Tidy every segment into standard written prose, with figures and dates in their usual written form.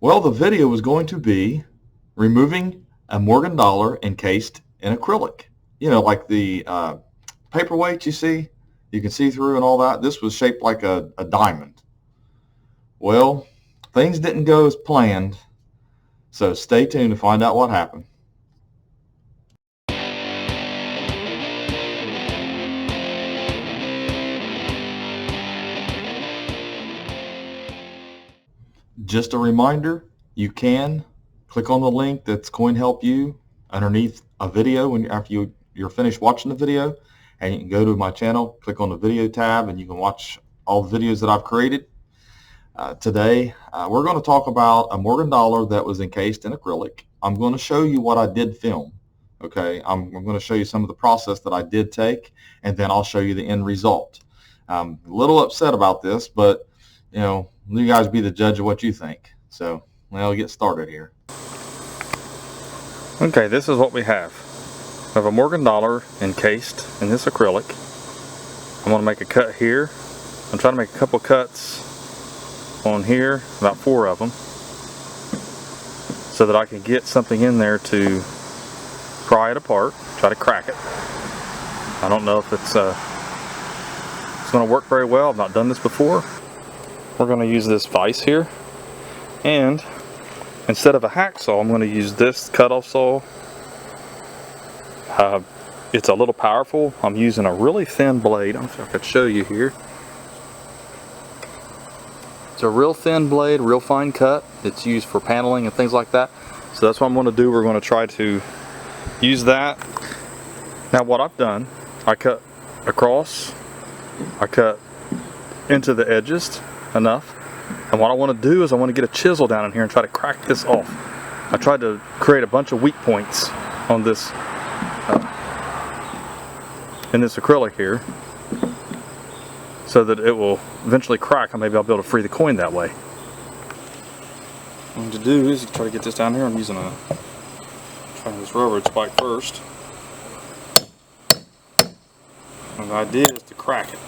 Well, the video was going to be removing a Morgan dollar encased in acrylic. You know, like the paperweight you can see through and all that. This was shaped like a diamond. Well, things didn't go as planned, so stay tuned to find out what happened. Just a reminder, you can click on the link that's going to help you underneath a video after you're finished watching the video, and you can go to my channel, click on the video tab, and you can watch all the videos that I've created. Today, we're going to talk about a Morgan dollar that was encased in acrylic. I'm going to show you what I did film. Okay, I'm going to show you some of the process that I did take, and then I'll show you the end result. I'm a little upset about this, but you guys be the judge of what you think. So, we'll get started here. Okay, this is what we have. We have a Morgan dollar encased in this acrylic. I'm going to make a cut here. I'm trying to make a couple cuts on here, about 4 of them, so that I can get something in there to pry it apart, try to crack it. I don't know if it's going to work very well. I've not done this before. We're going to use this vise here, and instead of a hacksaw, I'm going to use this cutoff saw. It's a little powerful. I'm using a really thin blade. I don't know if I could show you here. It's a real thin blade, real fine cut. It's used for paneling and things like that. So that's what I'm going to do. We're going to try to use that. Now what I've done, I cut across, I cut into the edges enough, and what I want to do is I want to get a chisel down in here and try to crack this off. I tried to create a bunch of weak points on this in this acrylic here, so that it will eventually crack, and maybe I'll be able to free the coin that way. What I'm going to do is try to get this down here. I'm using trying this railroad spike first. And the idea is to crack it.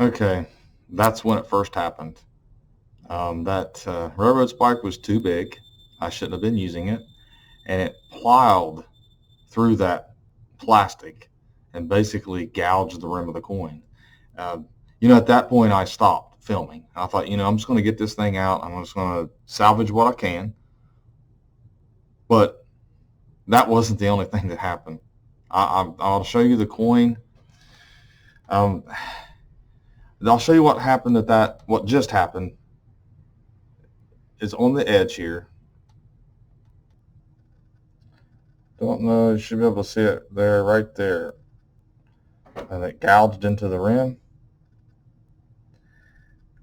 Okay, that's when it first happened. That railroad spike was too big. I shouldn't have been using it, and it plowed through that plastic and basically gouged the rim of the coin. At that point I stopped filming. I thought, I'm just going to get this thing out. I'm just going to salvage what I can. But that wasn't the only thing that happened. I'll show you the coin. I'll show you what happened what just happened is on the edge here. Don't know, you should be able to see it there, right there. And it gouged into the rim.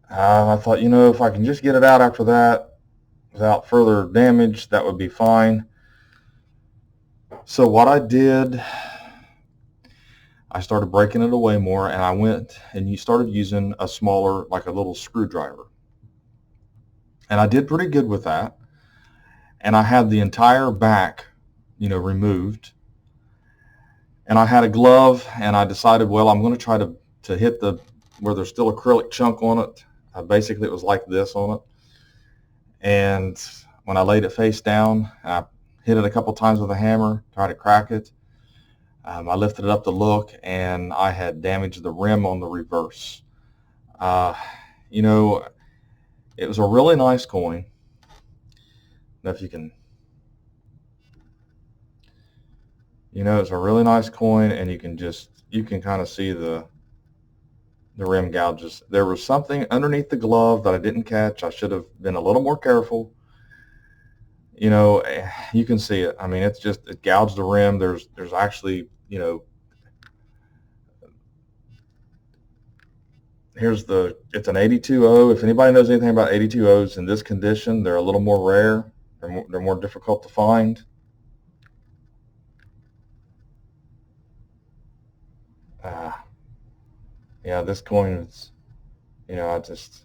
I thought, if I can just get it out after that without further damage, that would be fine. So what I did, I started breaking it away more, and I went and you started using a smaller, like a little screwdriver. And I did pretty good with that. And I had the entire back, removed. And I had a glove, and I decided, well, I'm going to try to hit where there's still acrylic chunk on it. Basically, it was like this on it. And when I laid it face down, I hit it a couple times with a hammer, tried to crack it. I lifted it up to look, and I had damaged the rim on the reverse. It was a really nice coin. Now if you can, it's a really nice coin, and you can kind of see the rim gouges. There was something underneath the glove that I didn't catch. I should have been a little more careful. You can see it. I mean, it gouged the rim. There's actually, it's an 82O. If anybody knows anything about 82Os in this condition, they're a little more rare. They're more difficult to find. Yeah, this coin is, I just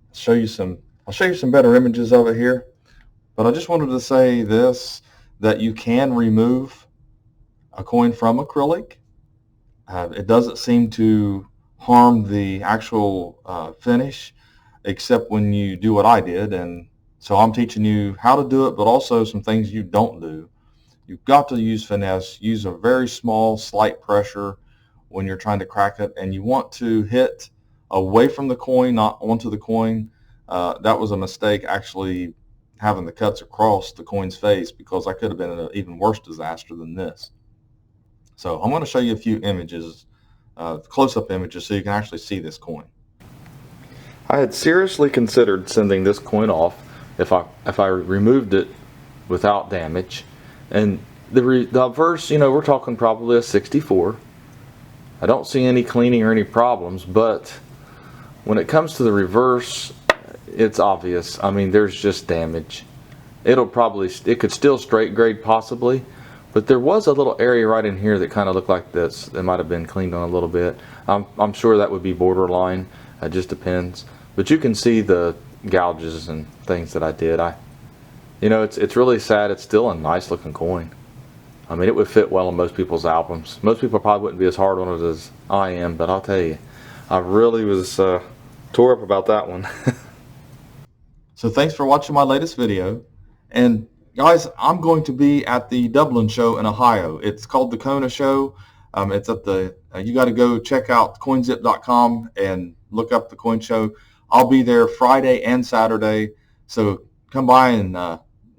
I'll show you some better images of it here. But I just wanted to say this, that you can remove a coin from acrylic. It doesn't seem to harm the actual finish, except when you do what I did. And so I'm teaching you how to do it, but also some things you don't do. You've got to use finesse. Use a very small, slight pressure when you're trying to crack it, and you want to hit away from the coin, not onto the coin. That was a mistake, actually, having the cuts across the coin's face, because I could have been in an even worse disaster than this. So I'm going to show you a few images, close-up images, so you can actually see this coin. I had seriously considered sending this coin off if I removed it without damage. And the reverse, we're talking probably a 64. I don't see any cleaning or any problems, but when it comes to the reverse, it's obvious. I mean, there's just damage. It could still straight grade possibly, but there was a little area right in here that kind of looked like this. That might have been cleaned on a little bit. I'm sure that would be borderline. It just depends. But you can see the gouges and things that I did. It's really sad. It's still a nice looking coin. I mean, it would fit well on most people's albums. Most people probably wouldn't be as hard on it as I am, but I'll tell you, I really was tore up about that one. So thanks for watching my latest video. And guys, I'm going to be at the Dublin show in Ohio. It's called the Kona show. It's at you got to go check out coinzip.com and look up the coin show. I'll be there Friday and Saturday. So come by and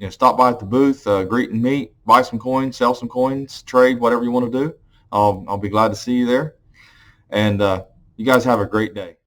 stop by at the booth, greet and meet, buy some coins, sell some coins, trade, whatever you want to do. I'll be glad to see you there. And you guys have a great day.